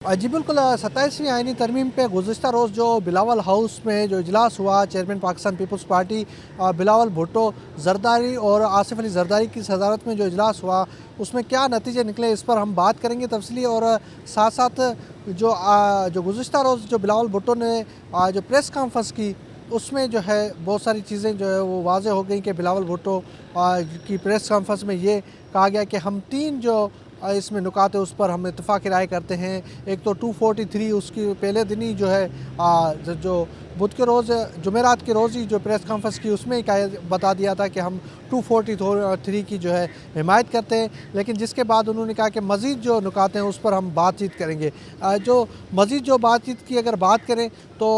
जी बिल्कुल 27वीं आइनी तरमीम पे गुज़िश्ता रोज़ जो बिलावल हाउस में जो इजलास हुआ, chairman Pakistan peoples party Bilawal Bhutto Zardari और आसिफ अली ज़रदारी की सदारत में जो इजलास हुआ, उसमें क्या नतीजे निकले इस पर हम बात करेंगे तफसीली। और साथ साथ जो गुज़िश्ता रोज़ जो बिलावल भुट्टो ने जो प्रेस कॉन्फ्रेंस की, उसमें जो है बहुत सारी चीज़ें जो है वो वाज़ेह हो गई कि बिलावल भुट्टो की प्रेस कॉन्फ्रेंस में ये कहा गया कि हम तीन जो इसमें नुकात है उस पर हम इत्तेफाक राय करते हैं। एक तो 243 उसकी पहले दिन ही जो है जो बुध के रोज़ जुमेरात के रोज़ ही जो प्रेस कॉन्फ्रेंस की उसमें ही बता दिया था कि हम 243 की जो है हिमायत करते हैं। लेकिन जिसके बाद उन्होंने कहा कि मज़ीद जो नुकात हैं उस पर हम बातचीत करेंगे। जो मज़ीद जो बातचीत की अगर बात करें तो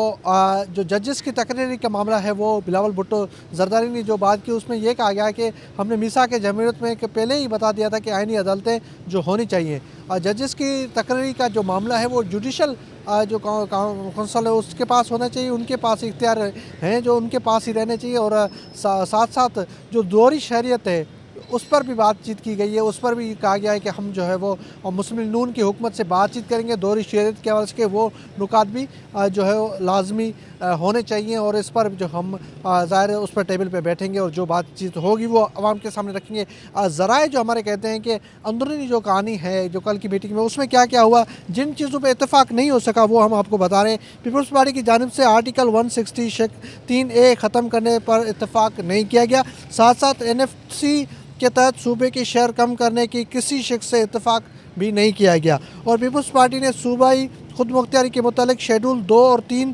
जो जजेस की तकरीरी का मामला है वो बिलावल भुट्टो ज़रदारी ने जो बात की उसमें यह कहा गया कि हमने मीसा के जमहूरियत में पहले ही बता दिया था कि आइनी अदालतें जो होनी चाहिए। जजेस की तकरीरी का जो मामला है वो जुडिशल जो कौंसल है उसके पास होना चाहिए, उनके पास इख्तियार हैं जो उनके पास ही रहने चाहिए। और साथ साथ जो दोहरी शहरियत है उस पर भी बातचीत की गई है। उस पर भी कहा गया है कि हम जो है वो मुस्लिम लीग नून की हुकूमत से बातचीत करेंगे, दोहरी शहरियत के हवाले से वो नुकात भी जो है वो लाजमी होने चाहिए। और इस पर जो हम ज़ाहिर है उस पर टेबल पे बैठेंगे और जो बातचीत होगी वो आवाम के सामने रखेंगे। ज़राए जो हमारे कहते हैं कि अंदरूनी जो कहानी है जो कल की मीटिंग में उसमें क्या क्या हुआ, जिन चीज़ों पर इत्तेफाक नहीं हो सका वो हम आपको बता रहे हैं। पीपल्स पार्टी की जानिब से आर्टिकल 160 3A ख़त्म करने पर इत्तेफाक नहीं किया गया। साथ साथ NFC के तहत सूबे की शेयर कम करने की किसी शख्स से इत्तेफाक भी नहीं किया गया। और पीपल्स पार्टी ने सूबाई खुद मुख्तियारी के मुतालिक शेड्यूल 2 और 3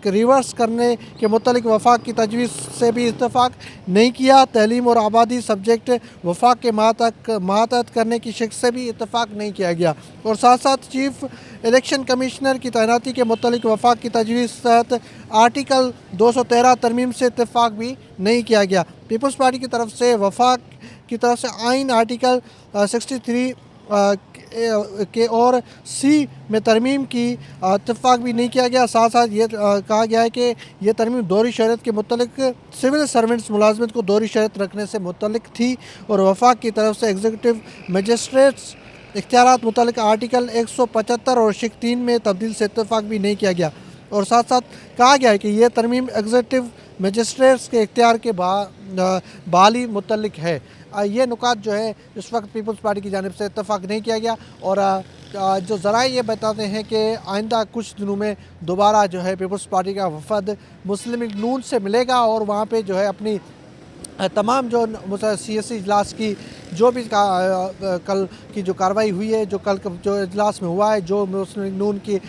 रिवर्स करने के मुतालिक वफाक की तजवीज़ से भी इत्तेफाक नहीं किया। तलीम और आबादी सब्जेक्ट वफाक के मातहत करने की शख्स से भी इत्तेफाक नहीं किया गया। और साथ साथ चीफ इलेक्शन कमिश्नर की तैनाती के मुतालिक वफाक की तजवीज़ तहत आर्टिकल 213 तरमीम से इत्तेफाक भी नहीं किया गया। पीपल्स पार्टी की तरफ से वफाक की तरफ से आइन आर्टिकल 63 के और C में तरमीम की इत्तेफाक भी नहीं किया गया। साथ साथ ये कहा गया है कि यह तरमीम दोहरी शहरियत के मुतल्लिक सिविल सर्वेंट्स मुलाजमत को दोहरी शहरियत रखने से मुतल्लिक थी। और वफाक की तरफ से एग्जीक्यूटिव मजिस्ट्रेट्स इख्तियारात मुतल्लिक आर्टिकल 175 और शिक 3 में तब्दील से इत्तेफाक भी नहीं किया गया। और साथ साथ कहा गया है कि यह तरमीम एग्जीक्यूटिव मजिस्ट्रेट्स के इख्तियार के बहाली मुतल्लिक है। ये नुकात जो है इस वक्त पीपल्स पार्टी की जानिब से इत्तेफाक नहीं किया गया। और जो ज़राए ये बताते हैं कि आइंदा कुछ दिनों में दोबारा जो है पीपल्स पार्टी का वफद मुस्लिम लीग नून से मिलेगा और वहाँ पे जो है अपनी तमाम जो सियासी इजलास की जो भी कल की जो कार्रवाई हुई है, जो कल जो इजलास में हुआ है, जो मुस्लिम लीग नून की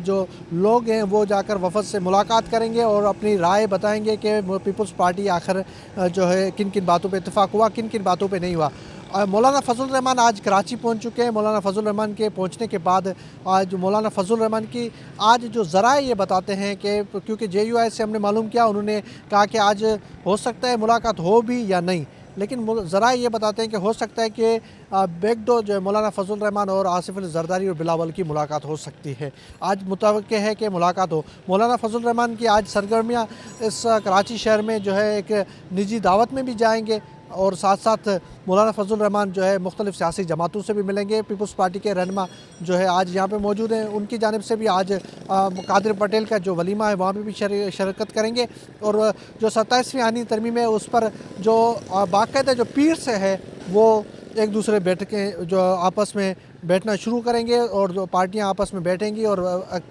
जो लोग हैं वो जाकर वफद से मुलाकात करेंगे और अपनी राय बताएंगे कि पीपल्स पार्टी आखिर जो है किन किन बातों पे इत्तेफाक हुआ, किन किन बातों पे नहीं हुआ। मौलाना फजल रहमान आज कराची पहुंच चुके हैं। मौलाना फजल रहमान के पहुंचने के बाद आज मौलाना फजल रहमान की आज जो ज़राए ये बताते हैं कि क्योंकि JUI से हमने मालूम किया, उन्होंने कहा कि आज हो सकता है मुलाकात हो भी या नहीं, लेकिन ज़राए ये बताते हैं कि हो सकता है कि बैकडोर जो है मौलाना फजल रहमान और आसिफ अली ज़रदारी और बिलावल की मुलाकात हो सकती है। आज मुतवक्के है कि मुलाकात हो। मौलाना फजल रहमान की आज सरगर्मियाँ इस कराची शहर में जो है एक निजी दावत में भी जाएंगे और साथ साथ मौलाना फजल रहमान जो है मुख्तलिफ़ सियासी जमातों से भी मिलेंगे। पीपल्स पार्टी के रहनुमा जो है आज यहाँ पे मौजूद हैं, उनकी जानिब से भी आज कादिर पटेल का जो वलीमा है वहाँ पे भी शरकत करेंगे। और जो 27वीं आइनी तरमीम है उस पर जो बाकायदा जो पीर से है वो एक दूसरे बैठकें जो आपस में बैठना शुरू करेंगे और जो पार्टियां आपस में बैठेंगी और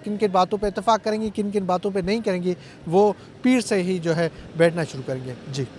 किन किन बातों पे इत्तेफाक करेंगी, किन किन बातों पे नहीं करेंगी, वो पीर से ही जो है बैठना शुरू करेंगे। जी।